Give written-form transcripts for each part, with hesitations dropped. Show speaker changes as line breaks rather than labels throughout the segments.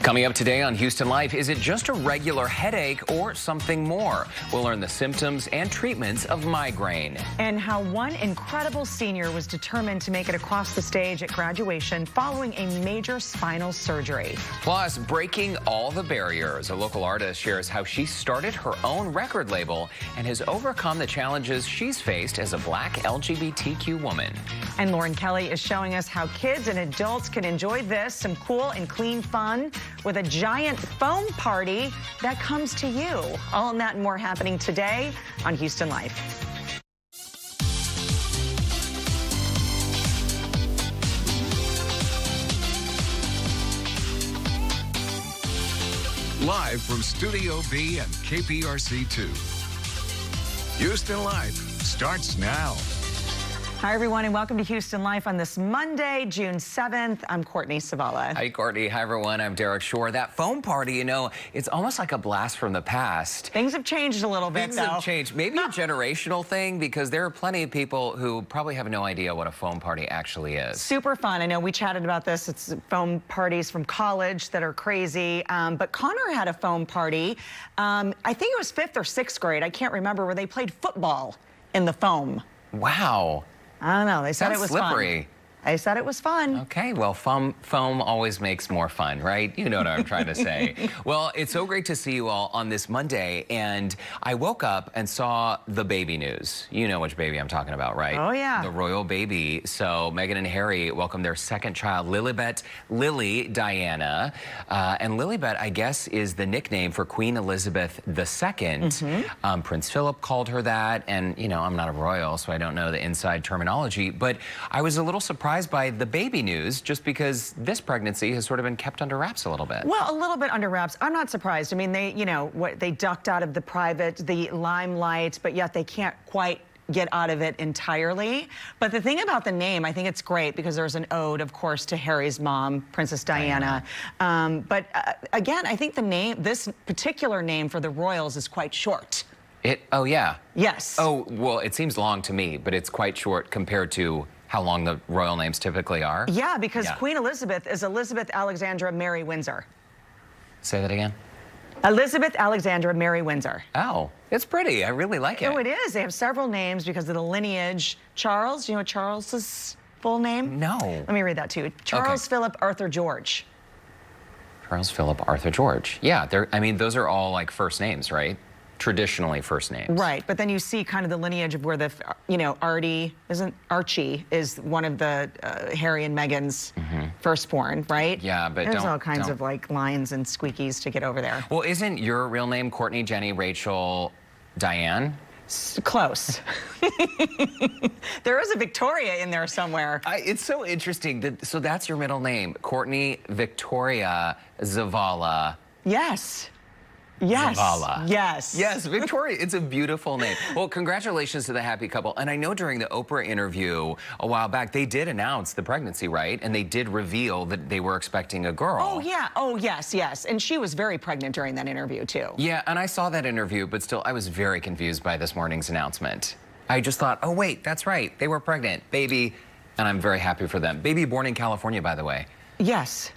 Coming up today on Houston Life, is it just a regular headache or something more? We'll learn the symptoms and treatments of migraine.
And how one incredible senior was determined to make it across the stage at graduation following a major spinal surgery.
Plus, breaking all the barriers. A local artist shares how she started her own record label and has overcome the challenges she's faced as a Black LGBTQ woman.
And Lauren Kelly is showing us how kids and adults can enjoy this, some cool and clean fun, with a giant foam party that comes to you. All of that and more happening today on Houston Life.
Live from Studio B and KPRC 2. Houston Life starts now.
Hi, everyone, and welcome to Houston Life on this Monday, June 7th. I'm Courtney Savala.
Hi, Courtney. Hi, everyone. I'm Derek Shore. That foam party, you know, it's almost like a blast from the past.
Things have changed a little bit, though.
Things have changed. Maybe a generational thing, because there are plenty of people who probably have no idea what a foam party actually is.
Super fun. I know we chatted about this. It's foam parties from college that are crazy. But Connor had a foam party. I think it was 5th or 6th grade. I can't remember, where they played football in the foam.
Wow.
I don't know. They said it was
slippery.
Fun. They said it was fun.
Okay, well, foam always makes more fun, right? You know what I'm trying to say. Well, it's so great to see you all on this Monday, and I woke up and saw the baby news. You know which baby I'm talking about, right?
Oh, yeah.
The royal baby. So Meghan and Harry welcomed their second child, Lily Diana. And Lilibet, I guess, is the nickname for Queen Elizabeth II. Mm-hmm. Prince Philip called her that, and, you know, I'm not a royal, so I don't know the inside terminology, but I was a little surprised by the baby news, just because this pregnancy has sort of been kept under wraps a little bit.
Well, a little bit under wraps. I'm not surprised. I mean, they ducked out of the limelight, but yet they can't quite get out of it entirely. But the thing about the name, I think it's great, because there's an ode, of course, to Harry's mom, Princess Diana. Again, I think the name, this particular name for the royals, is quite short.
Oh, yeah.
Yes.
Oh, well, it seems long to me, but it's quite short compared to how long the royal names typically are.
Yeah, because Queen Elizabeth is Elizabeth Alexandra Mary Windsor.
Say that again.
Elizabeth Alexandra Mary Windsor.
Oh, it's pretty. I really like it.
Oh, it is. They have several names because of the lineage. Charles, you know Charles's full name?
No.
Let me read that to you. Charles Philip Arthur George. Charles Philip Arthur George.
Yeah, I mean, those are all like first names, right? Traditionally first names.
Right, but then you see kind of the lineage of where Archie is one of the Harry and Meghan's firstborn, right?
Yeah, but
there's all kinds of like lines and squeakies to get over there.
Well, isn't your real name Courtney, Jenny, Rachel, Diane?
Close. There is a Victoria in there somewhere.
It's so interesting. So that's your middle name, Courtney Victoria Zavala.
Yes. Yes.
Zavala.
Yes.
Yes, Victoria. It's a beautiful name. Well, congratulations to the happy couple. And I know during the Oprah interview a while back, they did announce the pregnancy, right? And they did reveal that they were expecting a girl.
Oh, yeah. Oh, yes, yes. And she was very pregnant during that interview, too.
Yeah, and I saw that interview, but still, I was very confused by this morning's announcement. I just thought, oh, wait, that's right. They were pregnant. Baby. And I'm very happy for them. Baby born in California, by the way.
Yes.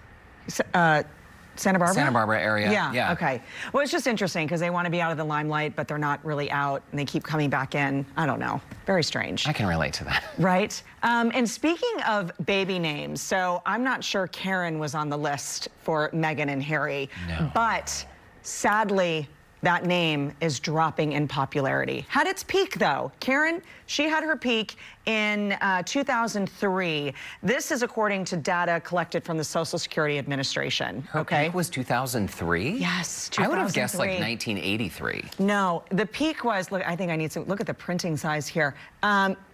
Santa Barbara?
Santa Barbara area.
Yeah. Okay. Well, it's just interesting because they want to be out of the limelight, but they're not really out, and they keep coming back in. I don't know. Very strange.
I can relate to that.
Right? And speaking of baby names, so I'm not sure Karen was on the list for Meghan and Harry.
No.
But sadly, that name is dropping in popularity. Had its peak, though. Karen, she had her peak in 2003. This is according to data collected from the Social Security Administration.
Her peak was 2003?
Yes, 2003.
I would have guessed like 1983.
No, the peak was, look, I think I need to look at the printing size here.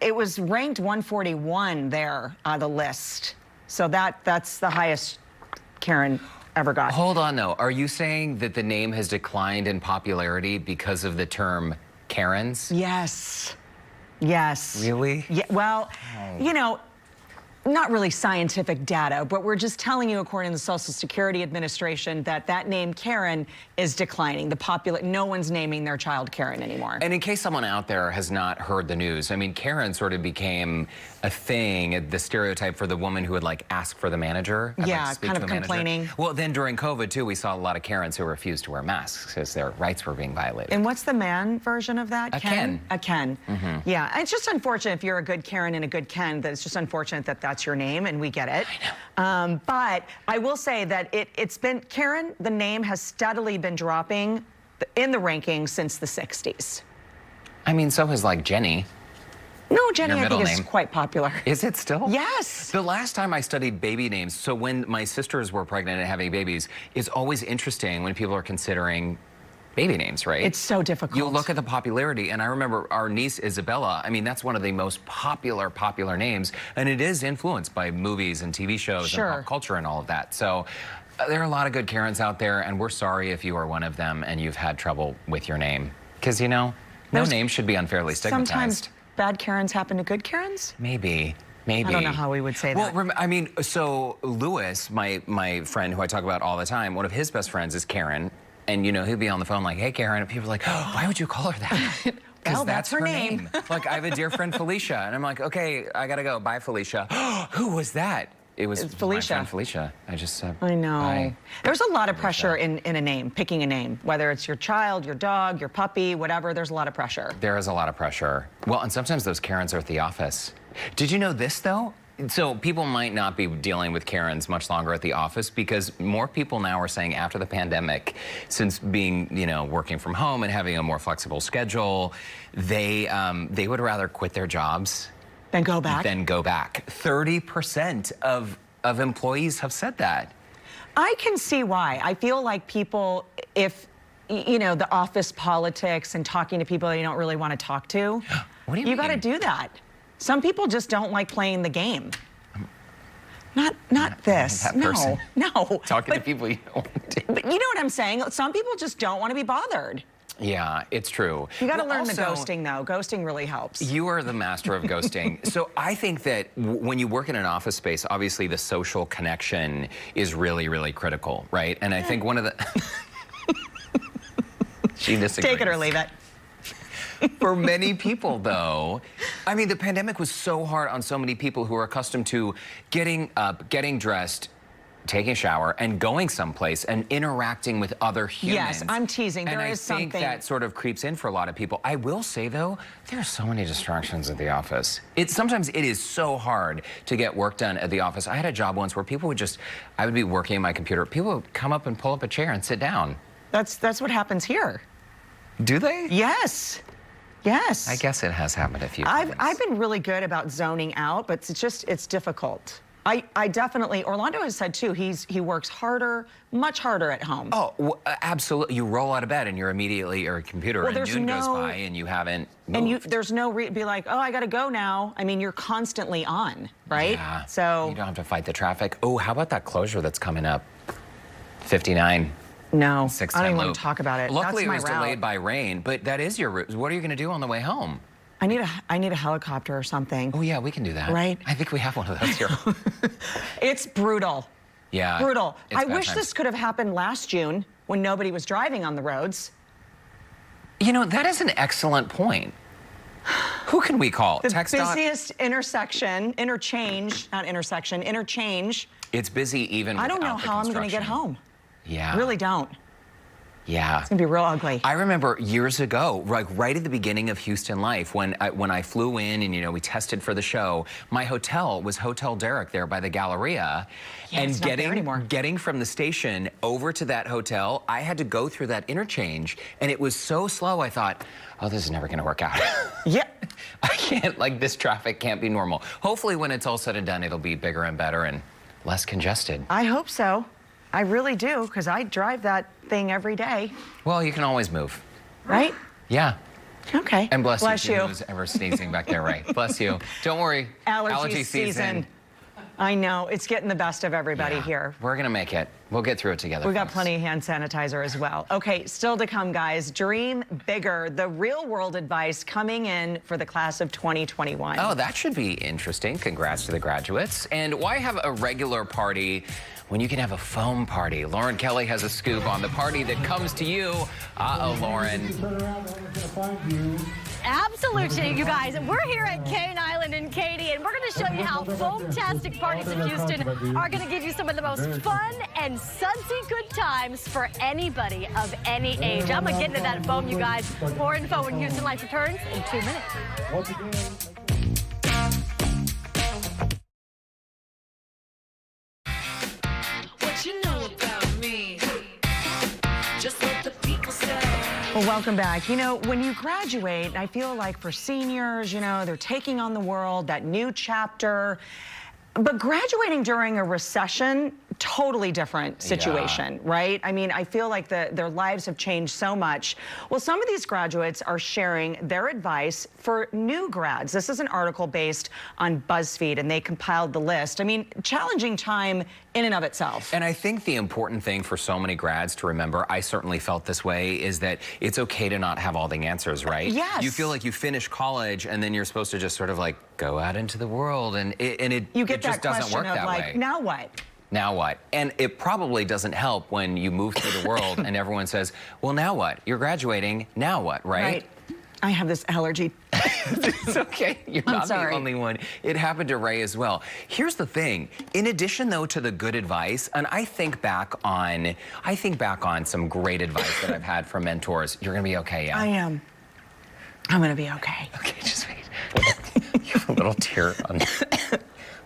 It was ranked 141 there on the list. So that's the highest Karen ever got.
Hold on, though. Are you saying that the name has declined in popularity because of the term Karens?
Yes. Yes.
Really?
Yeah. Well, you know, not really scientific data, but we're just telling you, according to the Social Security Administration, that that name Karen is declining. No one's naming their child Karen anymore.
And in case someone out there has not heard the news, I mean, Karen sort of became a thing, the stereotype for the woman who would like ask for the manager.
Yeah, kind of complaining.
Well, then during COVID too, we saw a lot of Karens who refused to wear masks because their rights were being violated.
And what's the man version of that?
A Ken.
A Ken. Yeah, and it's just unfortunate if you're a good Karen and a good Ken, that it's just unfortunate that that's your name, and we get it.
I know.
But I will say that it's been, Karen, the name has steadily been dropping in the rankings since the 60s.
I mean, so has like Jenny.
No, Jenny,
Your
I think
middle
is
name.
quite popular.
Is it still?
Yes.
The last time I studied baby names, so when my sisters were pregnant and having babies, it's always interesting when people are considering baby names, right?
It's so difficult.
You look at the popularity, and I remember our niece Isabella, I mean, that's one of the most popular names, and it is influenced by movies and TV shows and pop culture and all of that. So there are a lot of good Karens out there, and we're sorry if you are one of them and you've had trouble with your name. Because, you know, no name should be unfairly stigmatized.
Sometimes bad Karens happen to good Karens?
Maybe.
I don't know how we would say that.
Well, I mean, so Lewis, my friend who I talk about all the time, one of his best friends is Karen. And, you know, he'd be on the phone like, hey, Karen. And people are like, oh, why would you call her that?
Well, that's her name.
Like, I have a dear friend, Felicia. And I'm like, okay, I got to go. Bye, Felicia. Who was that? It was
Felicia.
My friend Felicia. I just said,
I know.
Bye.
There's a lot of pressure in a name, picking a name. Whether it's your child, your dog, your puppy, whatever, there's a lot of pressure.
There is a lot of pressure. Well, and sometimes those Karens are at the office. Did you know this, though? So people might not be dealing with Karens much longer at the office because more people now are saying after the pandemic, since being, you know, working from home and having a more flexible schedule, they would rather quit their jobs
Then go back.
30% of employees have said that.
I can see why. I feel like people, if, you know, the office politics and talking to people that you don't really want to talk to,
What do you mean?
You got to do that. Some people just don't like playing the game. Not this.
That person.
No.
Talking to people you don't want to.
But you know what I'm saying? Some people just don't want to be bothered.
Yeah, it's true.
You got to learn
also,
the ghosting, though. Ghosting really helps.
You are the master of ghosting. So I think that when you work in an office space, obviously the social connection is really, really critical, right? And I think one of the... She disagrees.
Take it or leave it.
For many people, though, I mean, the pandemic was so hard on so many people who are accustomed to getting up, getting dressed, taking a shower, and going someplace and interacting with other humans.
Yes, I'm teasing. There is something.
And I think that sort of creeps in for a lot of people. I will say, though, there are so many distractions at the office. Sometimes it is so hard to get work done at the office. I had a job once where people would I would be working on my computer. People would come up and pull up a chair and sit down.
That's what happens here.
Do they?
Yes. Yes.
I guess it has happened a few times.
I've been really good about zoning out, but it's difficult. I definitely, Orlando has said too, he works harder, much harder at home.
Oh, absolutely. You roll out of bed and you're immediately at your computer and noon goes by and you haven't moved.
And there's no be like, oh, I got to go now. I mean, you're constantly on, right?
Yeah.
So
you don't have to fight the traffic. Oh, how about that closure that's coming up? 59.
No,
610
I don't even
loop.
want to talk about it.
Luckily,
That's my
it was
route.
delayed by rain, but that is your route. What are you going to do on the way home?
I need a helicopter or something.
Oh, yeah, we can do that.
Right?
I think we have one of those here.
It's brutal.
Yeah.
Brutal.
It's
I
bad
wish
times.
this could have happened last June when nobody was driving on the roads.
You know, that is an excellent point. Who can we call?
The busiest interchange.
It's busy even
I don't know
without the
how I'm going to get
construction.
home.
Yeah.
I really don't.
Yeah.
It's going to be real ugly.
I remember years ago, like right at the beginning of Houston life, when I flew in and, you know, we tested for the show, my hotel was Hotel Derrick there by the Galleria.
Yeah,
and
it's not there anymore.
getting from the station over to that hotel, I had to go through that interchange. And it was so slow, I thought, oh, this is never going to work out.
Yeah.
I can't, like, this traffic can't be normal. Hopefully, when it's all said and done, it'll be bigger and better and less congested.
I hope so. I really do, because I drive that thing every day.
Well, you can always move.
Right?
Yeah.
Okay.
And bless you,
you.
who's ever sneezing back there, right? Bless you. Don't worry.
Allergy season. I know. It's getting the best of everybody here.
We're going to make it. We'll get through it together.
We got plenty of hand sanitizer as well. Okay, still to come, guys. Dream bigger. The real world advice coming in for the class of 2021.
Oh, that should be interesting. Congrats to the graduates. And why have a regular party when you can have a foam party? Lauren Kelly has a scoop on the party that comes to you. Uh-oh, Lauren.
Absolutely, you guys. We're here at Cane Island in Katy, and we're going to show you how FOAMTASTIC parties in Houston are going to give you some of the most fun and sudsy good times for anybody of any age. I'm going to get into that foam, you guys. More info when Houston Life returns in 2 minutes.
Well, welcome back. You know, when you graduate, I feel like for seniors, you know, they're taking on the world, that new chapter. But graduating during a recession, totally different situation, right? I mean, I feel like their lives have changed so much. Well, some of these graduates are sharing their advice for new grads. This is an article based on BuzzFeed, and they compiled the list. I mean, challenging time in and of itself.
And I think the important thing for so many grads to remember, I certainly felt this way, is that it's okay to not have all the answers, right?
Yes.
You feel like you finish college and then you're supposed to just sort of like go out into the world, and it just doesn't work that way.
Now what?
Now what? And it probably doesn't help when you move through the world and everyone says, well, now what? You're graduating, now what, right?
Right. I have this allergy.
It's okay. You're not the only one. It happened to Ray as well. Here's the thing. In addition, though, to the good advice, and I think back on some great advice that I've had from mentors. You're going to be okay, yeah?
I am. I'm going to be okay.
Okay, just wait. You have a little tear on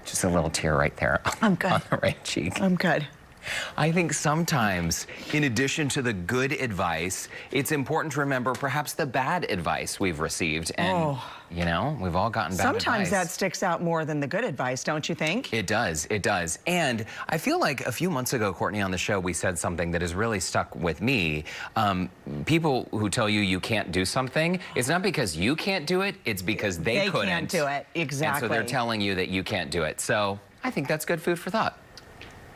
just a little tear right there.
I'm good.
On the right cheek.
I'm good.
I think sometimes, in addition to the good advice, it's important to remember perhaps the bad advice we've received. And, you know, we've all gotten bad advice.
Sometimes that sticks out more than the good advice, don't you think?
It does. It does. And I feel like a few months ago, Courtney, on the show, we said something that has really stuck with me. People who tell you you can't do something, it's not because you can't do it, it's because they couldn't.
They can't do it. Exactly.
And so they're telling you that you can't do it. So I think that's good food for thought.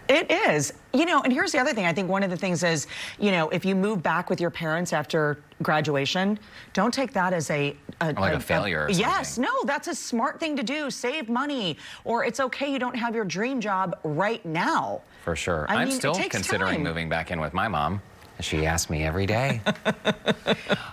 It is. You know, and here's the other thing. I think one of the things is, you know, if you move back with your parents after graduation, don't take that as a
failure or something.
Yes, no, that's a smart thing to do. Save money. Or it's okay you don't have your dream job right now.
For sure.
I
I'm
mean,
still
it takes
considering
time.
moving back in with my mom. She asks me every day.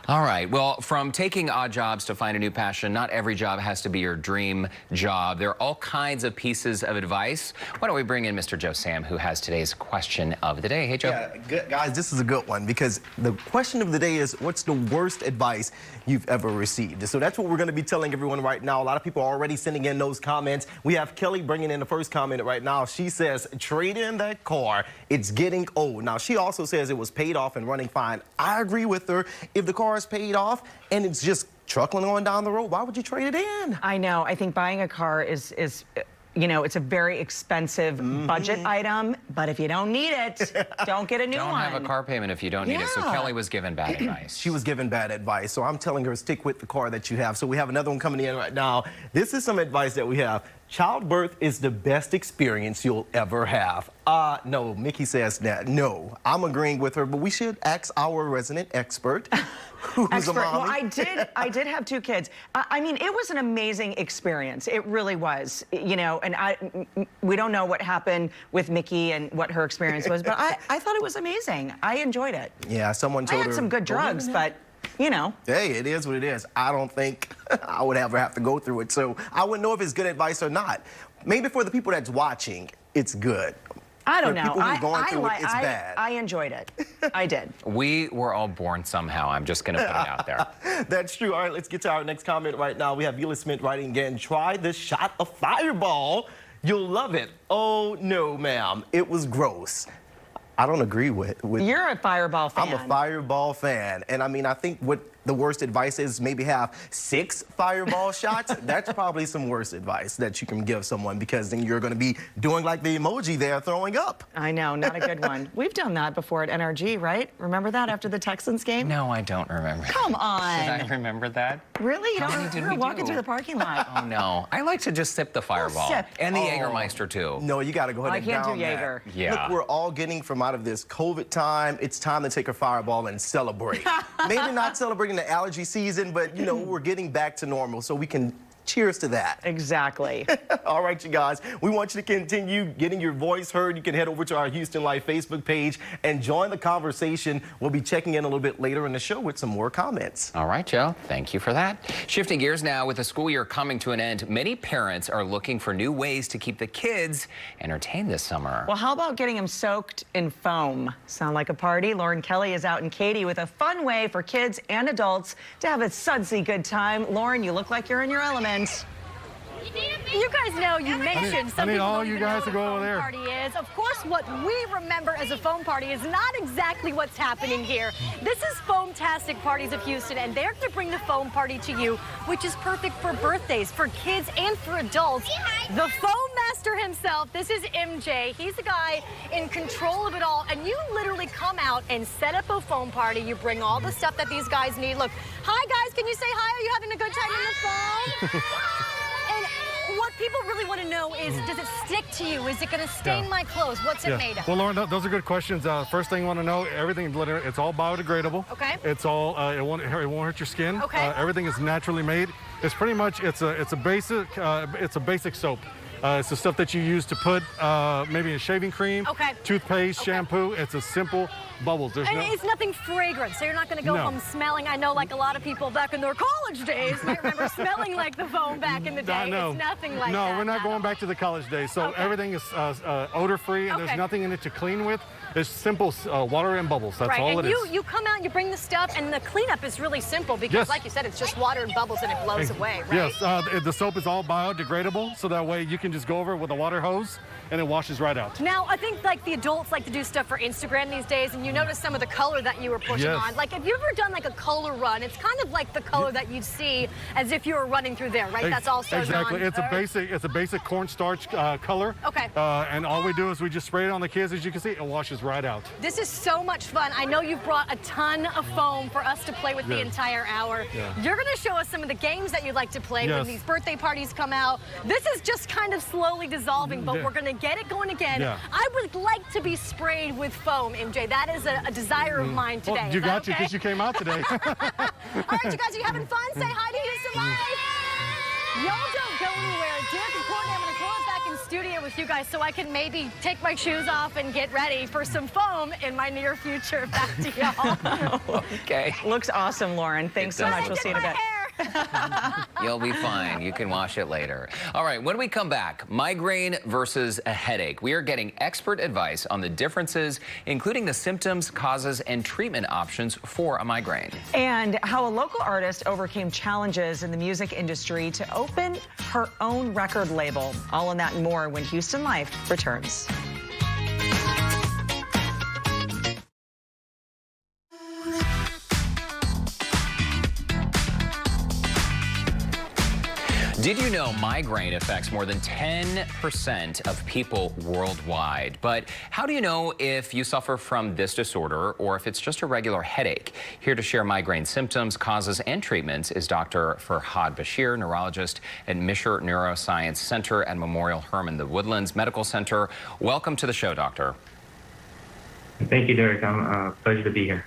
All right. Well, from taking odd jobs to find a new passion, not every job has to be your dream job. There are all kinds of pieces of advice. Why don't we bring in Mr. Joe Sam, who has today's question of the day. Hey, Joe.
Yeah, good, guys, this is a good one because the question of the day is, what's the worst advice you've ever received? So that's what we're going to be telling everyone right now. A lot of people are already sending in those comments. We have Kelly bringing in the first comment right now. She says, trade in that car. It's getting old. Now, she also says it was paid off and running fine. I agree with her. If the car is paid off and it's just truckling on down the road, why would you trade it in?
I know. I think buying a car is you know, it's a very expensive budget item, but if you don't need it, don't get a new one.
Don't have a car payment if you don't need it. So Kelly was given bad advice.
She was given bad advice, so I'm telling her stick with the car that you have. So we have another one coming in right now. This is some advice that we have. Childbirth is the best experience you'll ever have. No, Mickey says that. No, I'm agreeing with her, but we should ask our resident expert. Who's a mommy.
Well, I did have 2 kids. I mean, it was an amazing experience. It really was, you know, and we don't know what happened with Mickey and what her experience was, but I thought it was amazing. I enjoyed it.
Yeah, someone told her.
I had some good drugs, but, you know.
Hey, it is what it is. I don't think I would ever have to go through it, so I wouldn't know if it's good advice or not. Maybe for the people that's watching, it's good.
I don't know.
People who are going through it, it's bad.
I enjoyed it. I did.
We were all born somehow. I'm just going to put it out there.
That's true. All right, let's get to our next comment right now. We have Eula Smith writing again. Try this shot of Fireball. You'll love it. Oh, no, ma'am. It was gross. I don't agree with...
You're a Fireball fan.
I'm a Fireball fan. And I mean, I think what the worst advice is maybe have 6 Fireball shots. That's probably some worse advice that you can give someone, because then you're going to be doing like the emoji there, throwing up.
I know, not a good one. We've done that before at NRG, right? Remember that after the Texans game?
No, I don't remember.
Come on.
Did I remember that?
Really? You
How
don't
many did
we're
we
walking
do?
through the parking lot.
Oh, no. I like to just sip the Fireball.
sip.
And the Jägermeister, too.
No, you got to go ahead
I
and
can't do
down that.
Jaeger.
Yeah.
Look, we're all getting from out of this COVID time. It's time to take a Fireball and celebrate. Maybe not celebrating the allergy season, but, you know, we're getting back to normal, so we can cheers to that.
Exactly.
All right, you guys, we want you to continue getting your voice heard. You can head over to our Houston Life Facebook page and join the conversation. We'll be checking in a little bit later in the show with some more comments.
All right, Joe. Thank you for that. Shifting gears now, with the school year coming to an end, many parents are looking for new ways to keep the kids entertained this summer.
Well, how about getting them soaked in foam? Sound like a party? Lauren Kelly is out in Katy with a fun way for kids and adults to have a sudsy good time. Lauren, you look like you're in your element.
You guys know you mentioned some people
all
don't
you
even
guys
know
to
what
go
a
over
foam
there.
party is. Of course, what we remember as a foam party is not exactly what's happening here. This is FOAMTASTIC Parties of Houston, and they're going to bring the foam party to you, which is perfect for birthdays, for kids, and for adults. The foam master himself, this is MJ. He's the guy in control of it all, and you literally come out and set up a foam party. You bring all the stuff that these guys need. Look, hi guys, can you say hi? Are you having a good time in the foam? And what people really want to know is, does it stick to you? Is it going to stain my clothes? What's it made of?
Well, Lauren, those are good questions. First thing you want to know, everything, it's all biodegradable.
Okay.
It's all, it won't hurt your skin.
Okay.
Everything is naturally made. It's pretty much, it's a basic soap. It's the stuff that you use to put maybe in shaving cream, toothpaste, shampoo. It's a simple bubbles.
And it's nothing fragrant, so you're not going to go home smelling. I know, like a lot of people back in their college days might remember smelling like the foam back in the day.
No.
It's nothing like that.
No, we're not going back to the college days. So everything is odor-free, and there's nothing in it to clean with. It's simple water and bubbles. That's all it is.
And you come out, you bring the stuff, and the cleanup is really simple because, like you said, it's just water and bubbles, and it blows away, right?
Yes, the soap is all biodegradable, so that way you can just go over it with a water hose, and it washes right out.
Now, I think like the adults like to do stuff for Instagram these days, and you notice some of the color that you were pushing on. Like, have you ever done like a color run? It's kind of like the color that you'd see as if you were running through there, right? That's also
exactly. It's a basic cornstarch color.
Okay.
And all we do is we just spray it on the kids. As you can see, it washes right out.
This is so much fun. I know you've brought a ton of foam for us to play with the entire hour. You're going to show us some of the games that you'd like to play when these birthday parties come out. This is just kind of slowly dissolving, but we're going to get it going again. I would like to be sprayed with foam, MJ. That is a desire of mine today.
Well, you got you because you came out today.
All right, you guys, are you having fun? Say hi to Houston Live. Y'all don't go anywhere. Derek and Courtney, I'm going to throw it back in studio with you guys so I can maybe take my shoes off and get ready for some foam in my near future. Back to y'all.
Okay.
Looks awesome, Lauren. Thanks so much. We'll see you in a bit.
You'll be fine. You can wash it later. All right, when we come back, migraine versus a headache. We are getting expert advice on the differences, including the symptoms, causes, and treatment options for a migraine.
And how a local artist overcame challenges in the music industry to open her own record label. All in that and more when Houston Life returns.
Did you know migraine affects more than 10% of people worldwide? But how do you know if you suffer from this disorder or if it's just a regular headache? Here to share migraine symptoms, causes, and treatments is Dr. Farhad Bashir, neurologist at Misher Neuroscience Center at Memorial Hermann the Woodlands Medical Center. Welcome to the show, doctor.
Thank you, Derek. I'm pleasure to be here.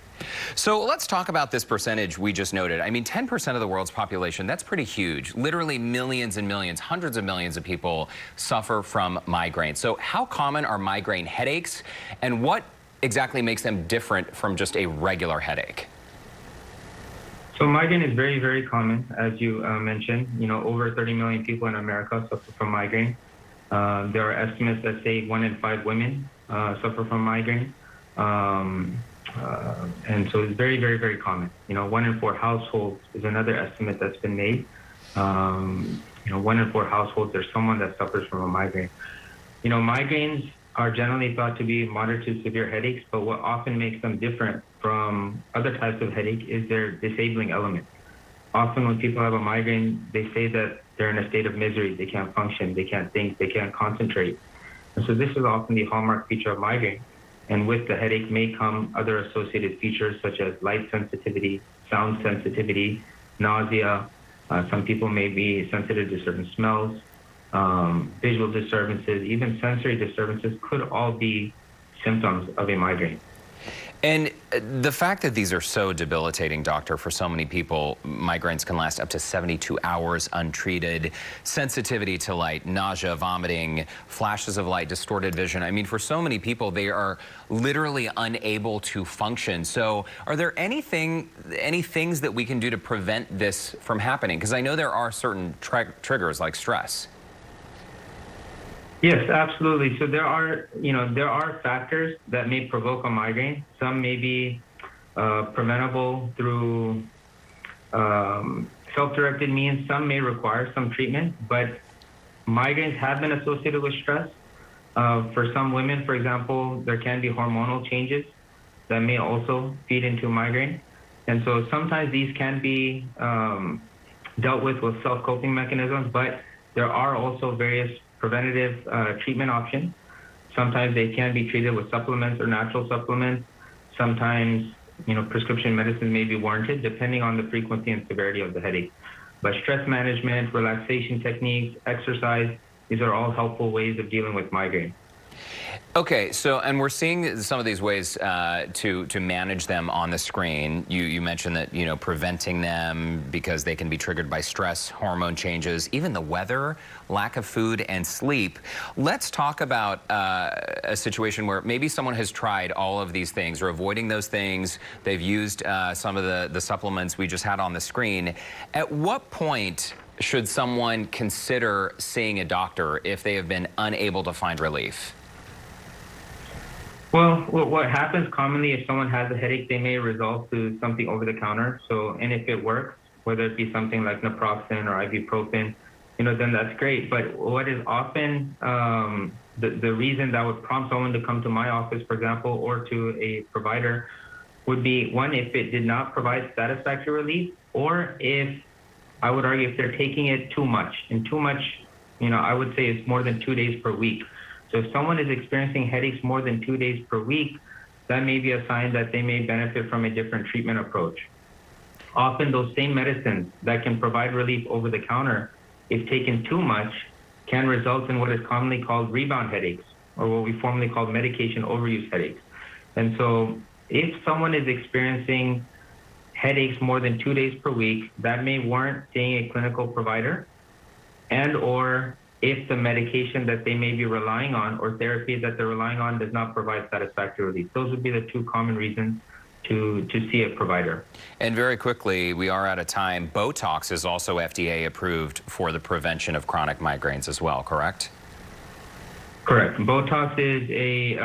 So let's talk about this percentage we just noted. I mean, 10% of the world's population, that's pretty huge. Literally millions and millions, hundreds of millions of people suffer from migraine. So how common are migraine headaches, and what exactly makes them different from just a regular headache?
So migraine is very, very common, as you mentioned. You know, over 30 million people in America suffer from migraine. There are estimates that say 1 in 5 women suffer from migraine. And so it's very, very, very common. You know, 1 in 4 households is another estimate that's been made. You know, 1 in 4 households, there's someone that suffers from a migraine. You know, migraines are generally thought to be moderate to severe headaches, but what often makes them different from other types of headache is their disabling element. Often when people have a migraine, they say that they're in a state of misery. They can't function, they can't think, they can't concentrate. And so this is often the hallmark feature of migraine. And with the headache may come other associated features such as light sensitivity, sound sensitivity, nausea, Some people may be sensitive to certain smells, visual disturbances, even sensory disturbances could all be symptoms of a migraine.
And the fact that these are so debilitating, doctor, for so many people, migraines can last up to 72 hours untreated. Sensitivity to light, nausea, vomiting, flashes of light, distorted vision. I mean, for so many people, they are literally unable to function. So are there any things that we can do to prevent this from happening? Because I know there are certain triggers like stress.
Yes, absolutely. So there are factors that may provoke a migraine. Some may be preventable through self-directed means. Some may require some treatment, but migraines have been associated with stress. For some women, for example, there can be hormonal changes that may also feed into migraine. And so sometimes these can be dealt with self-coping mechanisms, but there are also various preventative treatment options. Sometimes they can be treated with supplements or natural supplements. Sometimes, prescription medicine may be warranted depending on the frequency and severity of the headache. But stress management, relaxation techniques, exercise, these are all helpful ways of dealing with migraine.
Okay, so, and we're seeing some of these ways to manage them on the screen. You mentioned that, preventing them because they can be triggered by stress, hormone changes, even the weather, lack of food and sleep. Let's talk about a situation where maybe someone has tried all of these things or avoiding those things. They've used some of the supplements we just had on the screen. At what point should someone consider seeing a doctor if they have been unable to find relief?
Well, what happens commonly if someone has a headache, they may resolve to something over the counter. And if it works, whether it be something like naproxen or ibuprofen, then that's great. But what is often the reason that would prompt someone to come to my office, for example, or to a provider would be, one, if it did not provide satisfactory relief, or if, I would argue, if they're taking it too much. And too much, I would say it's more than 2 days per week. So if someone is experiencing headaches more than 2 days per week, that may be a sign that they may benefit from a different treatment approach. Often those same medicines that can provide relief over the counter, if taken too much, can result in what is commonly called rebound headaches, or what we formerly called medication overuse headaches. And so if someone is experiencing headaches more than 2 days per week, that may warrant seeing a clinical provider, and or if the medication that they may be relying on or therapy that they're relying on does not provide satisfactory relief. Those would be the two common reasons to see a provider.
And very quickly, we are out of time. Botox is also FDA approved for the prevention of chronic migraines as well, correct?
Correct. Botox is a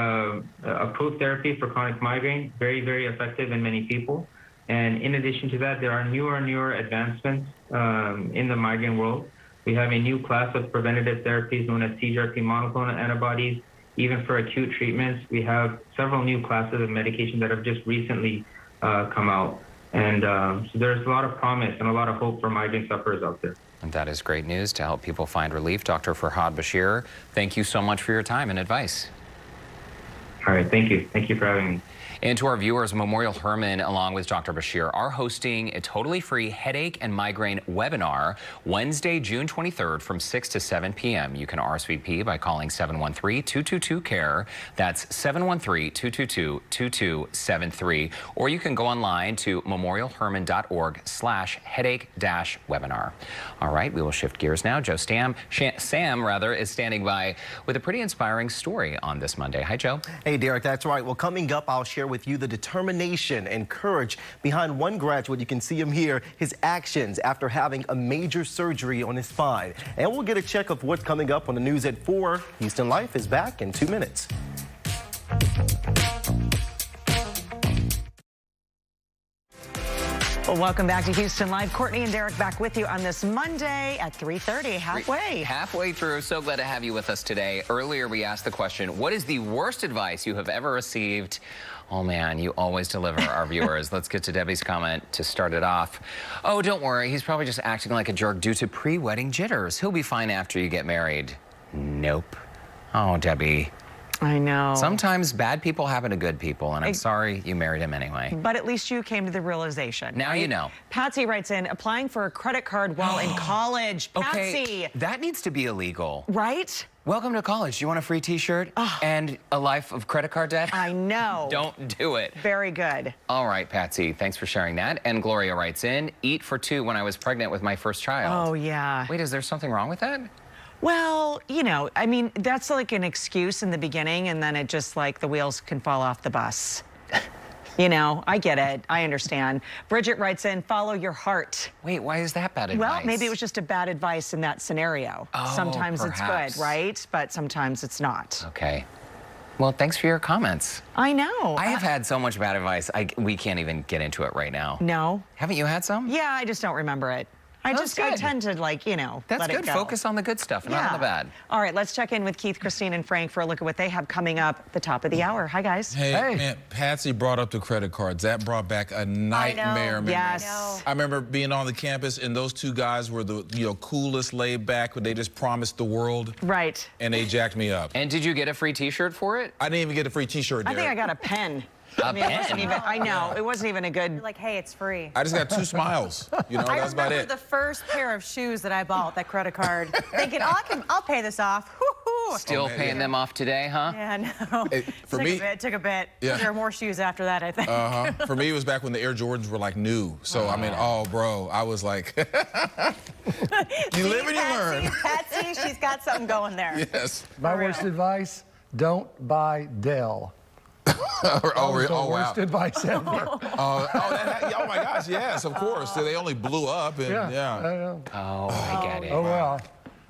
approved therapy for chronic migraine, very, very effective in many people. And in addition to that, there are newer and newer advancements in the migraine world. We have a new class of preventative therapies known as CGRP monoclonal antibodies. Even for acute treatments, we have several new classes of medication that have just recently come out. And so there's a lot of promise and a lot of hope for migraine sufferers out there.
And that is great news to help people find relief. Dr. Farhad Bashir, thank you so much for your time and advice.
All right, thank you. Thank you for having me.
And to our viewers, Memorial Hermann, along with Dr. Bashir, are hosting a totally free headache and migraine webinar Wednesday, June 23rd from 6 to 7 p.m. You can RSVP by calling 713-222-CARE. That's 713-222-2273. Or you can go online to memorialhermann.org/headache-webinar. All right, we will shift gears now. Sam is standing by with a pretty inspiring story on this Monday. Hi, Joe.
Hey, Derek, that's right. Well, coming up, I'll share with you the determination and courage behind one graduate. You can see him here, his actions after having a major surgery on his spine. And we'll get a check of what's coming up on the news at 4. Houston Life is back in 2 minutes.
Well, welcome back to Houston Live. Courtney and Derek back with you on this Monday at 3:30, halfway.
Halfway through. So glad to have you with us today. Earlier, we asked the question, what is the worst advice you have ever received? Oh, man, you always deliver, our viewers. Let's get to Debbie's comment to start it off. Oh, don't worry. He's probably just acting like a jerk due to pre-wedding jitters. He'll be fine after you get married. Nope. Oh, Debbie.
I know.
Sometimes bad people happen to good people, and I'm sorry you married him anyway.
But at least you came to the realization.
Now you know.
Patsy writes in, applying for a credit card while in college. Patsy.
Okay, that needs to be illegal.
Right?
Welcome to college. You want a free t-shirt and a life of credit card debt?
I know.
Don't do it.
Very good.
All right, Patsy, thanks for sharing that. And Gloria writes in, eat for 2 when I was pregnant with my first child.
Oh, yeah.
Wait, is there something wrong with that?
Well, you know, I mean, that's like an excuse in the beginning, and then it just like the wheels can fall off the bus. You know, I get it. I understand. Bridget writes in, follow your heart.
Wait, why is that bad advice?
Well, maybe it was just a bad advice in that scenario.
Oh,
sometimes
perhaps.
it's good, right? But sometimes it's not.
Okay. Well, thanks for your comments.
I know.
I have had so much bad advice, we can't even get into it right now.
No.
Haven't you had some?
Yeah, I just don't remember it. I tend to, like, you know,
That's
let
good.
it go.
Focus on the good stuff, not on the bad.
All right, let's check in with Keith, Christine, and Frank for a look at what they have coming up at the top of the hour. Hi, guys.
Hey, man, Patsy brought up the credit cards. That brought back a nightmare memory.
Yes.
I remember being on the campus, and those 2 guys were the coolest, laid back, but they just promised the world.
Right.
And they jacked me up.
And did you get a free t-shirt for it?
I didn't even get a free t-shirt,
I think I got a pen. I mean, it wasn't even, I know, it wasn't even a good...
You're like, hey, it's free.
I just got 2 smiles. You know, that's about
I remember
it.
the first pair of shoes that I bought with that credit card, thinking, oh, I'll pay this off.
Still paying them off today, huh?
Yeah, no.
For me,
it took a bit.
Yeah.
There were more shoes after that, I think.
For me, it was back when the Air Jordans were like new. So, I mean, oh, bro, I was like, you live and you learn.
Patsy, she's got something going there.
Yes.
My worst advice, don't buy Dell. Worst advice ever.
Oh my gosh, yes, of course. They only blew up. And,
Oh, I get it.
Oh, well.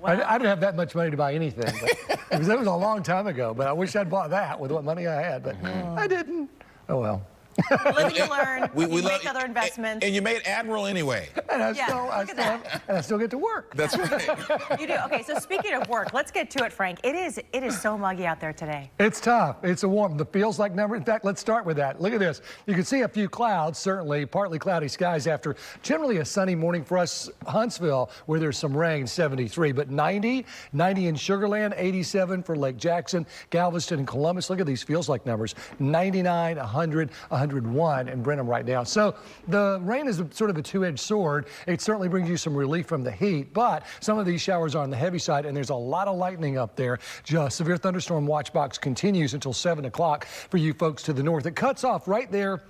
I didn't have that much money to buy anything. But it was a long time ago, but I wish I'd bought that with what money I had, but I didn't. Oh, well.
Live and you learn.
We
you make other investments.
And you made Admiral anyway.
And I still get to work.
That's right.
You do. Okay, so speaking of work, let's get to it, Frank. It is so muggy out there today.
It's tough. It's a warm. The feels like number. In fact, let's start with that. Look at this. You can see a few clouds, certainly partly cloudy skies after generally a sunny morning for us. Huntsville, where there's some rain, 73, but 90 in Sugar Land, 87 for Lake Jackson, Galveston, and Columbus. Look at these feels like numbers. 99, 100, 101 in Brenham right now. So the rain is sort of a two-edged sword. It certainly brings you some relief from the heat, but some of these showers are on the heavy side, and there's a lot of lightning up there. Just severe thunderstorm watch box continues until 7 o'clock for you folks to the north. It cuts off right there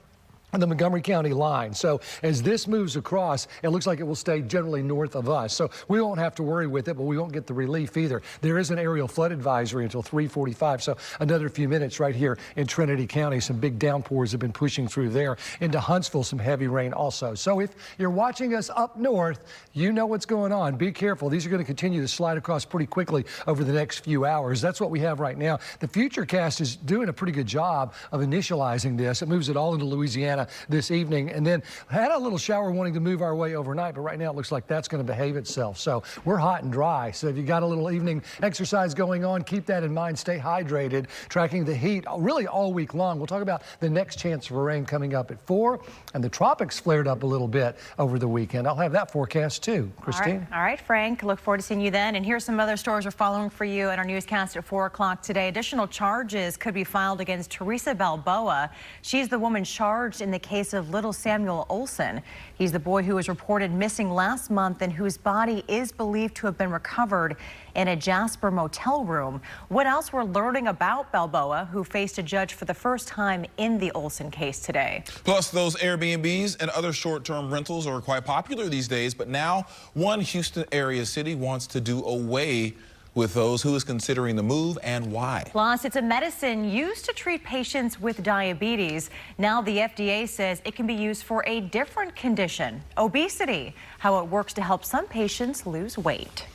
on the Montgomery County line. So as this moves across, it looks like it will stay generally north of us. So we won't have to worry with it, but we won't get the relief either. There is an aerial flood advisory until 3:45. So another few minutes right here in Trinity County. Some big downpours have been pushing through there. Into Huntsville, some heavy rain also. So if you're watching us up north, you know what's going on. Be careful. These are going to continue to slide across pretty quickly over the next few hours. That's what we have right now. The Futurecast is doing a pretty good job of initializing this. It moves it all into Louisiana this evening, and then had a little shower wanting to move our way overnight, but right now it looks like that's going to behave itself. So we're hot and dry. So if you got a little evening exercise going on, keep that in mind. Stay hydrated, tracking the heat really all week long. We'll talk about the next chance for rain coming up at 4, and the tropics flared up a little bit over the weekend. I'll have that forecast too. Christine?
All right, Frank. Look forward to seeing you then. And here's some other stories we're following for you at our newscast at 4 o'clock today. Additional charges could be filed against Teresa Balboa. She's the woman charged in the case of little Samuel Olson. He's the boy who was reported missing last month and whose body is believed to have been recovered in a Jasper motel room. What else we're learning about Balboa, who faced a judge for the first time in the Olson case today.
Plus, those Airbnbs and other short-term rentals are quite popular these days, but now one Houston area city wants to do away with those. Who is considering the move and why?
Plus, it's a medicine used to treat patients with diabetes. Now the FDA says it can be used for a different condition, obesity, how it works to help some patients lose weight.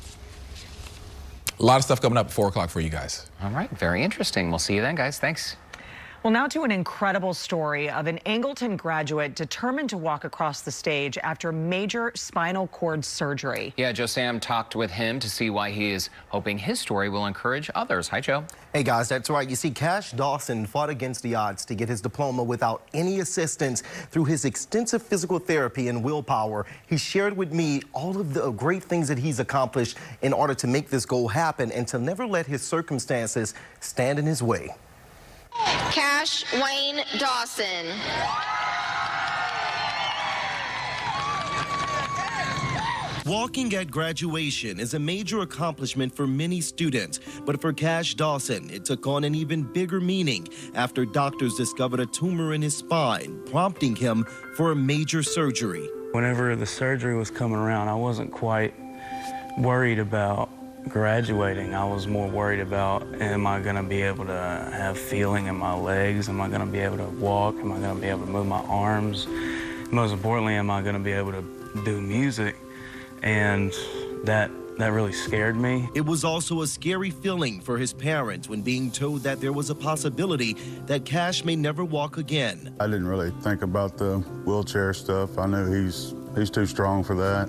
A lot of stuff coming up at 4 o'clock for you guys.
All right, very interesting. We'll see you then, guys. Thanks.
Well, now to an incredible story of an Angleton graduate determined to walk across the stage after major spinal cord surgery.
Yeah, Joe Sam talked with him to see why he is hoping his story will encourage others. Hi, Joe.
Hey, guys, that's right. You see, Cash Dawson fought against the odds to get his diploma without any assistance through his extensive physical therapy and willpower. He shared with me all of the great things that he's accomplished in order to make this goal happen and to never let his circumstances stand in his way.
Cash Wayne Dawson.
Walking at graduation is a major accomplishment for many students, but for Cash Dawson, it took on an even bigger meaning after doctors discovered a tumor in his spine, prompting him for a major surgery.
Whenever the surgery was coming around, I wasn't quite worried about graduating. I was more worried about, am I going to be able to have feeling in my legs? Am I going to be able to walk? Am I going to be able to move my arms? Most importantly, am I going to be able to do music? And that really scared me.
It was also a scary feeling for his parents when being told that there was a possibility that Cash may never walk again.
I didn't really think about the wheelchair stuff. I knew he's too strong for that.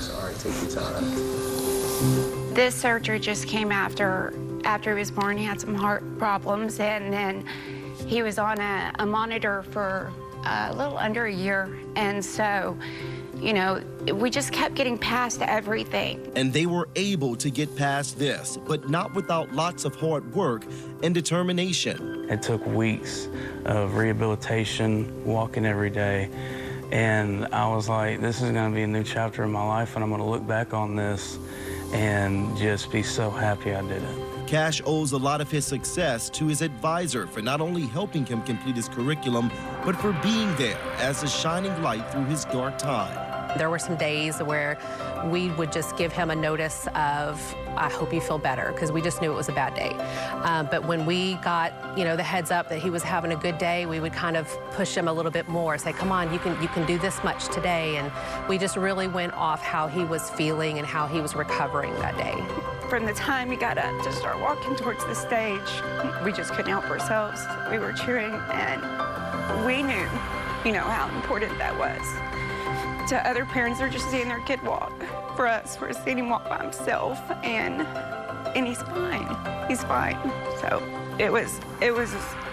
Sorry, take your time.
This surgery just came after he was born. He had some heart problems, and then he was on a monitor for a little under a year. And so, you know, we just kept getting past everything.
And they were able to get past this, but not without lots of hard work and determination.
It took weeks of rehabilitation, walking every day. And I was like, this is going to be a new chapter in my life, and I'm going to look back on this and just be so happy I did it.
Cash owes a lot of his success to his advisor for not only helping him complete his curriculum, but for being there as a shining light through his dark time.
There were some days where we would just give him a notice of, I hope you feel better, because we just knew it was a bad day. But when we got, you know, the heads up that he was having a good day, we would kind of push him a little bit more, say, come on, you can do this much today. And we just really went off how he was feeling and how he was recovering that day.
From the time he got up to start walking towards the stage, we just couldn't help ourselves. We were cheering, and we knew, you know, how important that was. To other parents, they're just seeing their kid walk. For us, we're seeing him walk by himself, and he's fine. He's fine. So it was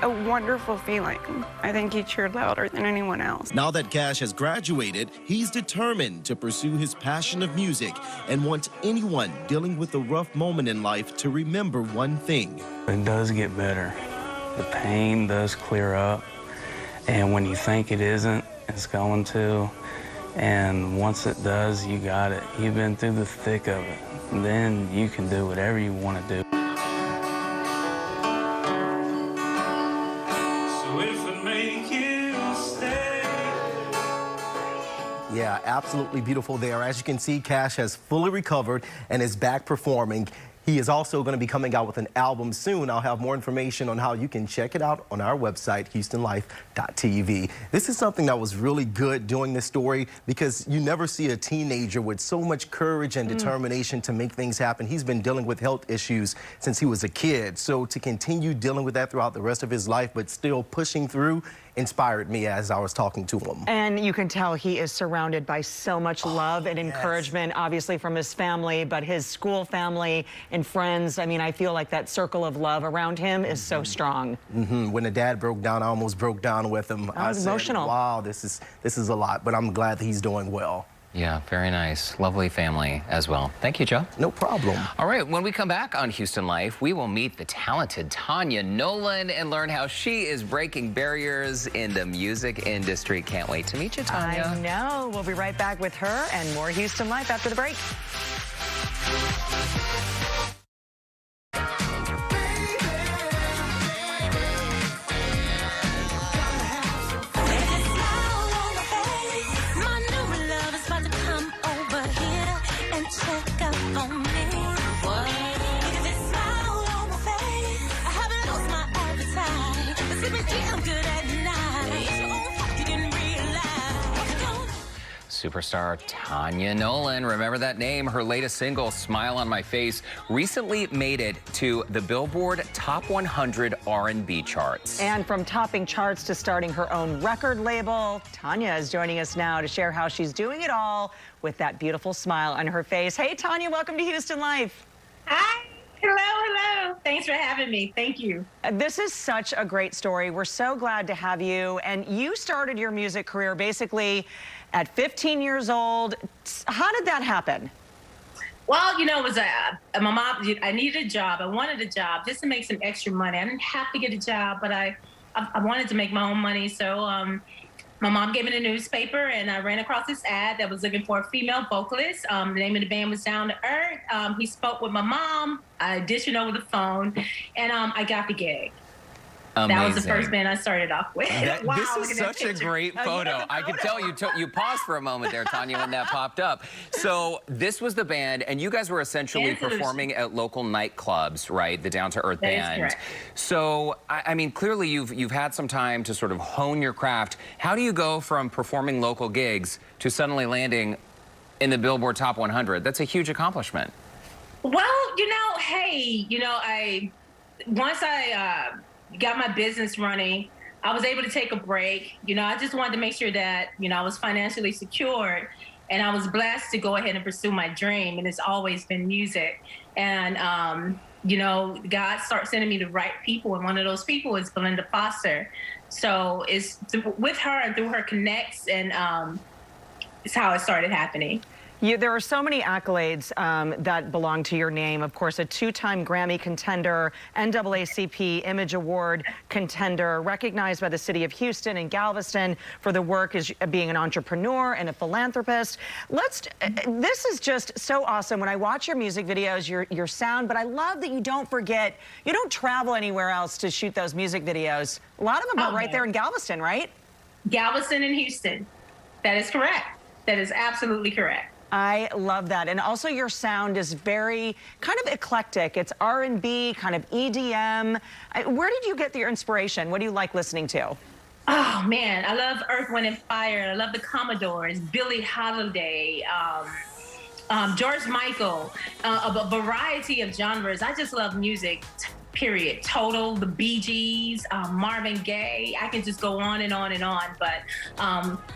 a wonderful feeling. I think he cheered louder than anyone else.
Now that Cash has graduated, he's determined to pursue his passion of music and wants anyone dealing with a rough moment in life to remember one thing.
It does get better. The pain does clear up, and when you think it isn't, it's going to. And once it does, you got it. You've been through the thick of it. And then you can do whatever you want to do.
So if it make you stay.
Yeah, absolutely beautiful there. As you can see, Cash has fully recovered and is back performing. He is also going to be coming out with an album soon. I'll have more information on how you can check it out on our website, HoustonLife.tv. This is something that was really good doing this story because you never see a teenager with so much courage and determination to make things happen. He's been dealing with health issues since he was a kid. So to continue dealing with that throughout the rest of his life, but still pushing through, inspired me as I was talking to him.
And you can tell he is surrounded by so much love and encouragement, obviously from his family, but his school family and friends. I mean, I feel like that circle of love around him is so strong.
When the dad broke down, I almost broke down with him.
I was emotional.
Wow, this is a lot, but I'm glad that he's doing well.
Yeah, very nice. Lovely family as well. Thank you, Joe.
No problem.
All right, when we come back on Houston Life, we will meet the talented Tanya Nolan and learn how she is breaking barriers in the music industry. Can't wait to meet you, Tanya.
I know. We'll be right back with her and more Houston Life after the break.
superstar Tanya Nolan. Remember that name? Her latest single, Smile on My Face, recently made it to the Billboard Top 100 R&B charts.
And from topping charts to starting her own record label, Tanya is joining us now to share how she's doing it all with that beautiful smile on her face. Hey, Tanya, welcome to Houston Life.
Hi. Hello, hello. Thanks for having me. Thank you.
This is such a great story. We're so glad to have you. And you started your music career basically at 15 years old. How did that happen?
Well, you know, it was my mom. I needed a job. I wanted a job just to make some extra money. I didn't have to get a job, but I wanted to make my own money. So my mom gave me the newspaper, and I ran across this ad that was looking for a female vocalist. The name of the band was Down to Earth. He spoke with my mom. I auditioned over the phone, and I got the gig.
Amazing.
That was the first band I started off with. Wow,
this is such a great photo. I can tell you paused for a moment there, Tanya, when that popped up. So this was the band, and you guys were essentially performing at local nightclubs, right? The Down to Earth
That is
band.
correct.
So I mean, clearly you've had some time to sort of hone your craft. How do you go from performing local gigs to suddenly landing in the Billboard Top 100? That's a huge accomplishment.
Well, you know, hey, you know, once I got my business running, I was able to take a break. You know, I just wanted to make sure that, you know, I was financially secured, and I was blessed to go ahead and pursue my dream, and it's always been music. And, you know, God started sending me the right people, and one of those people is Belinda Foster. So it's with her and through her connects, and it's how it started happening.
There are so many accolades that belong to your name. Of course, a two-time Grammy contender, NAACP Image Award contender, recognized by the city of Houston and Galveston for the work as being an entrepreneur and a philanthropist. This is just so awesome. When I watch your music videos, your sound, but I love that you don't forget, you don't travel anywhere else to shoot those music videos. A lot of them are right there in Galveston, right?
Galveston and Houston. That is correct. That is absolutely correct.
I love that. And also your sound is very kind of eclectic. It's R&B, kind of EDM. Where did you get your inspiration? What do you like listening to?
Oh, man, I love Earth, Wind, and Fire. I love the Commodores, Billie Holiday, George Michael, a variety of genres. I just love music, period. Total, the Bee Gees, Marvin Gaye. I can just go on and on and on. But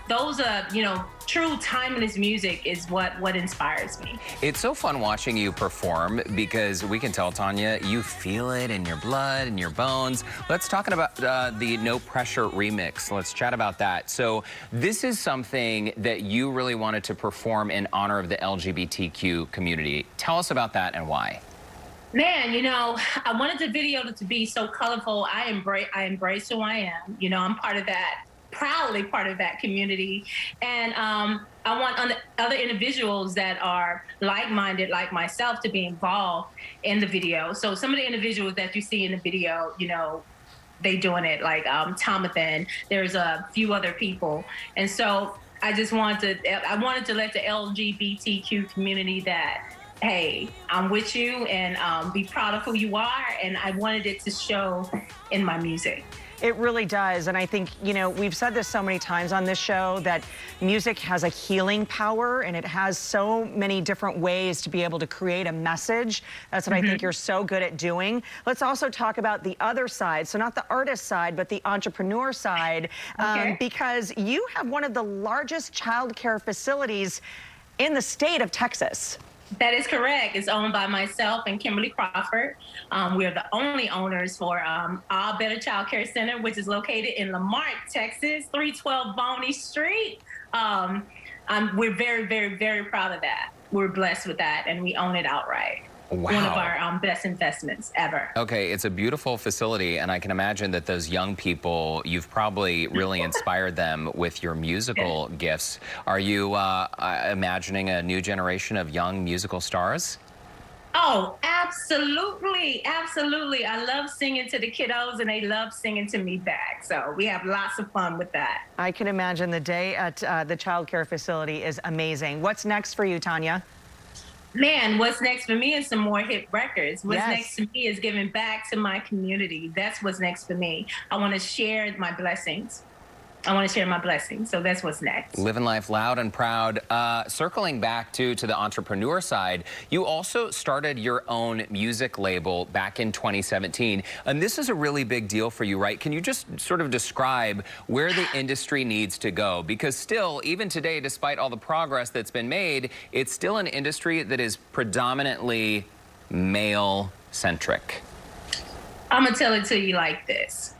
those are, you know, true timeless music is what inspires me.
It's so fun watching you perform because we can tell, Tanya, you feel it in your blood and your bones. Let's talk about the No Pressure remix. Let's chat about that. So this is something that you really wanted to perform in honor of the LGBTQ community. Tell us about that and why.
Man, you know, I wanted the video to be so colorful. I embrace who I am. You know, I'm part of that, proudly part of that community. And I want other individuals that are like-minded, like myself, to be involved in the video. So some of the individuals that you see in the video, you know, they doing it, like Tomathan. There's a few other people. And so I wanted to let the LGBTQ community that, hey, I'm with you, and be proud of who you are, and I wanted it to show in my music.
It really does, and I think, you know, we've said this so many times on this show that music has a healing power, and it has so many different ways to be able to create a message. That's what I think you're so good at doing. Let's also talk about the other side, so not the artist side, but the entrepreneur side, because you have one of the largest child care facilities in the state of Texas.
That is correct. It's owned by myself and Kimberly Crawford. We are the only owners for All Better Child Care Center, which is located in Lamarck, Texas, 312 Boney Street. We're very, very, very proud of that. We're blessed with that, and we own it outright.
Wow.
One of our best investments ever.
Okay, it's a beautiful facility, and I can imagine that those young people, you've probably really inspired them with your musical gifts. Are you imagining a new generation of young musical stars?
Oh, absolutely. Absolutely. I love singing to the kiddos, and they love singing to me back. So we have lots of fun with that.
I can imagine the day at the child care facility is amazing. What's next for you, Tanya?
Man, what's next for me is some more hit records. What's next to me is giving back to my community. That's what's next for me. I want to share my blessings. I want to share my blessings. So that's what's next.
Living life loud and proud. Circling back to the entrepreneur side, you also started your own music label back in 2017. And this is a really big deal for you, right? Can you just sort of describe where the industry needs to go? Because still, even today, despite all the progress that's been made, it's still an industry that is predominantly male-centric.
I'm going to tell it to you like this.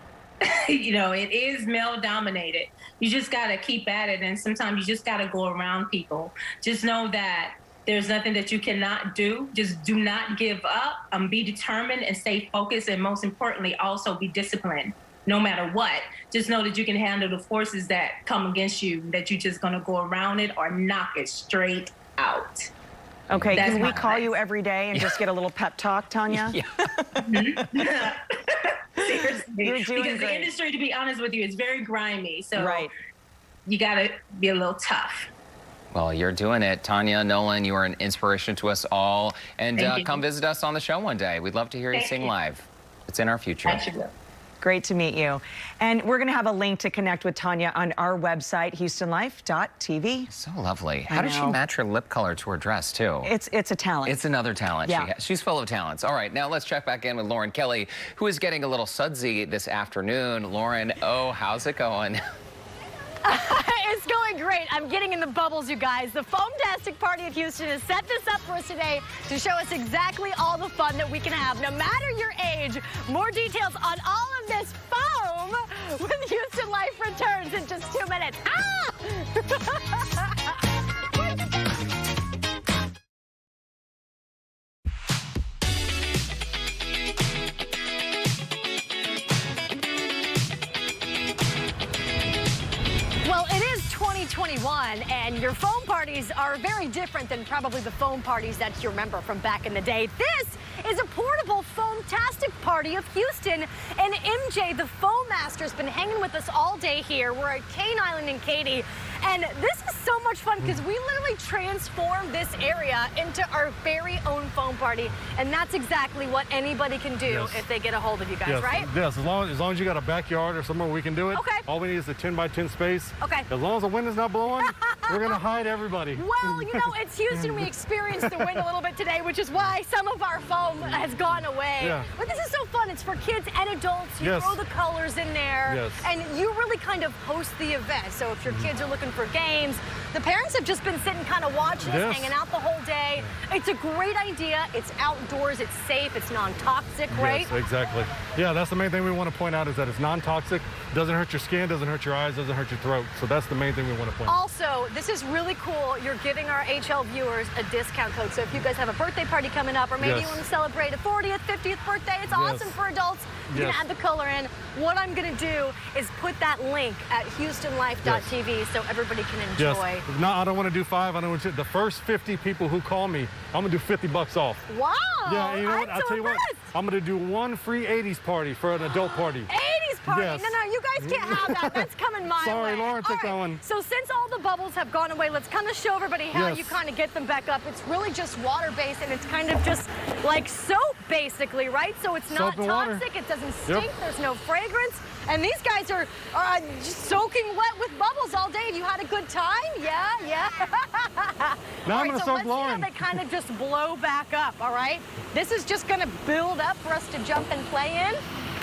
You know, it is male dominated. You just got to keep at it. And sometimes you just got to go around people. Just know that there's nothing that you cannot do. Just do not give up. Be determined and stay focused. And most importantly, also be disciplined no matter what. Just know that you can handle the forces that come against you, that you're just going to go around it or knock it straight out.
Okay,
That's
can we
my
call
advice.
you every day and just get a little pep talk, Tanya?
Yeah. Seriously.
You're doing
Because the
great.
industry, to be honest with you, is very grimy. So
Right.
you got to be a little tough.
Well, you're doing it. Tanya, Nolan, you are an inspiration to us all. And
Thank you.
come visit us on the show one day. We'd love to hear you
Thank
sing
you.
live. It's in our future.
Great to meet you. And we're going to have a link to connect with Tanya on our website, HoustonLife.tv.
So lovely.
I
How does she
know.
match her lip color to her dress, too?
It's a talent.
It's another talent.
Yeah.
She has. She's full of talents. All right, now let's check back in with Lauren Kelly, who is getting a little sudsy this afternoon. Lauren, oh, how's it going?
It's going great. I'm getting in the bubbles, you guys. The FOAMTASTIC Party of Houston has set this up for us today to show us exactly all the fun that we can have, no matter your age. More details on all of this foam when Houston Life returns in just 2 minutes. Ah! Well, it is 2021, and your foam parties are very different than probably the foam parties that you remember from back in the day. This is a portable FOAMTASTIC Party of Houston, and MJ, the foam master, has been hanging with us all day here. We're at Cane Island in Katy, and this is so much fun because we literally transformed this area into our very own foam party, and that's exactly what anybody can do if they get a hold of you guys,
Yes,
right?
yes, as long as you got a backyard or somewhere we can do it.
Okay.
All we need is a 10 by 10 space.
Okay.
As long as the wind is not blowing, we're gonna hide everybody.
Well, you know, it's Houston. We experienced the wind a little bit today, which is why some of our foam has gone away.
Yeah.
But this is so fun. It's for kids and adults. You
Yes.
throw the colors in there,
Yes.
and you really kind of host the event. So if your kids are looking for games, the parents have just been sitting kind of watching us,
Yes.
hanging out the whole day. It's a great idea. It's outdoors. It's safe. It's non-toxic, right?
Yes, exactly. Yeah, that's the main thing we want to point out is that it's non-toxic, doesn't hurt your skin, doesn't hurt your eyes, doesn't hurt your throat. So that's the main thing we want to point out.
Also, this is really cool. You're giving our HL viewers a discount code. So if you guys have a birthday party coming up, or maybe
Yes.
you want to celebrate a 40th, 50th birthday, it's awesome for adults. You
Yes.
can add the color in. What I'm going to do is put that link at HoustonLife.tv so everybody can enjoy.
Yes. No, I don't want to do 5. I don't want to. The first 50 people who call me, I'm gonna do $50 off.
Wow!
Yeah, and you know what?
I'm
I'll
so
tell you what.
impressed.
I'm gonna do one free 80s party for an adult party.
80s party.
Yes.
No, you guys can't have that. That's coming my
Sorry,
way.
Lauren, take that one.
So since all the bubbles have gone away, let's kind of show everybody how
Yes.
you kind of get them back up. It's really just water-based, and it's kind of just like soap, basically, right? So it's not
Soap and water.
toxic. It doesn't
Yep.
stink. There's no fragrance. And these guys are just soaking wet with bubbles all day. Have you had a good time? Yeah.
Now
All
I'm
right,
gonna
so
soak
let's see
Lauren.
how they kind of just blow back up, all right? This is just going to build up for us to jump and play in.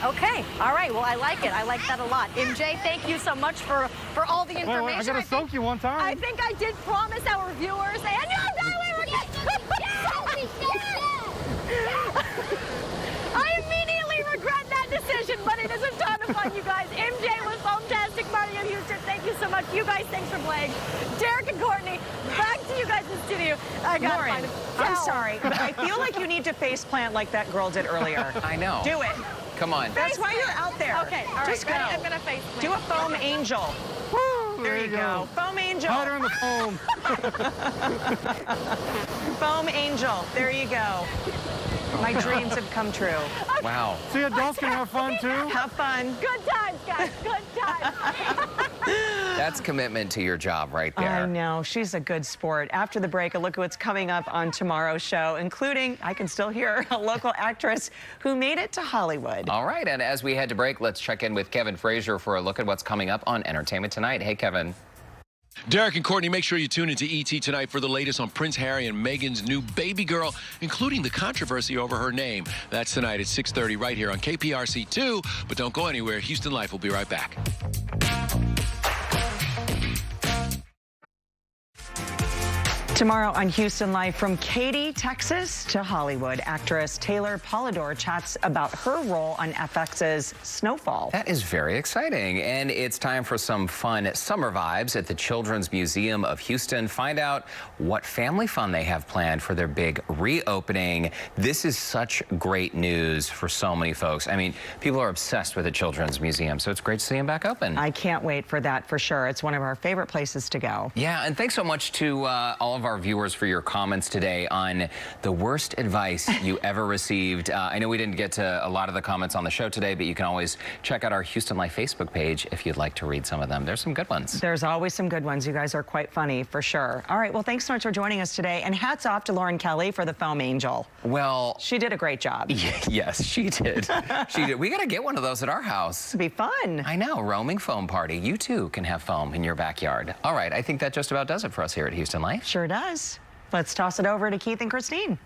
Okay, all right, well, I like it. I like that a lot. MJ, thank you so much for all the information.
Wait, I gotta soak you one time.
I think I did promise our viewers, and I immediately regret that decision, but it is a ton of fun, you guys. MJ with FOAMTASTIC Party of Houston, thank you so much. You guys, thanks for playing. Derek and Courtney, back to you guys in the studio. I gotta
Lauren,
find a
I'm
towel.
sorry, but I feel like you need to face plant like that girl did earlier.
I know.
Do it.
Come on.
That's why you're out there.
Okay, all right,
Just
ready?
go.
I'm gonna face plant.
Do a foam angel.
Woo,
There you go. Foam angel.
Hide her in the foam.
Foam angel. There you go. My dreams have come true.
Wow.
See, adults can have fun too.
Have fun.
Good times, guys. Good times.
That's commitment to your job right there.
I know. She's a good sport. After the break, a look at what's coming up on tomorrow's show, including, I can still hear, a local actress who made it to Hollywood.
All right, and as we head to break, let's check in with Kevin Frazier for a look at what's coming up on Entertainment Tonight. Hey, Kevin.
Derek and Courtney, make sure you tune into ET tonight for the latest on Prince Harry and Meghan's new baby girl, including the controversy over her name. That's tonight at 6:30 right here on KPRC2. But don't go anywhere. Houston Life will be right back.
Tomorrow on Houston Life, from Katy, Texas to Hollywood, actress Taylor Polidor chats about her role on FX's Snowfall.
That is very exciting. And it's time for some fun summer vibes at the Children's Museum of Houston. Find out what family fun they have planned for their big reopening. This is such great news for so many folks. I mean, people are obsessed with the Children's Museum, so it's great to see them back open.
I can't wait for that for sure. It's one of our favorite places to go.
Yeah, and thanks so much to all of our viewers for your comments today on the worst advice you ever received. I know we didn't get to a lot of the comments on the show today, but you can always check out our Houston Life Facebook page if you'd like to read some of them. There's some good ones.
There's always some good ones. You guys are quite funny, for sure. All right, well, thanks so much for joining us today, and hats off to Lauren Kelly for the foam angel.
Well,
she did a great job.
Yes, she did. She did. We got to get one of those at our house.
It'd be fun.
I know, roaming foam party. You too can have foam in your backyard. All right, I think that just about does it for us here at Houston Life.
Sure does. Let's toss it over to Keith and Christine.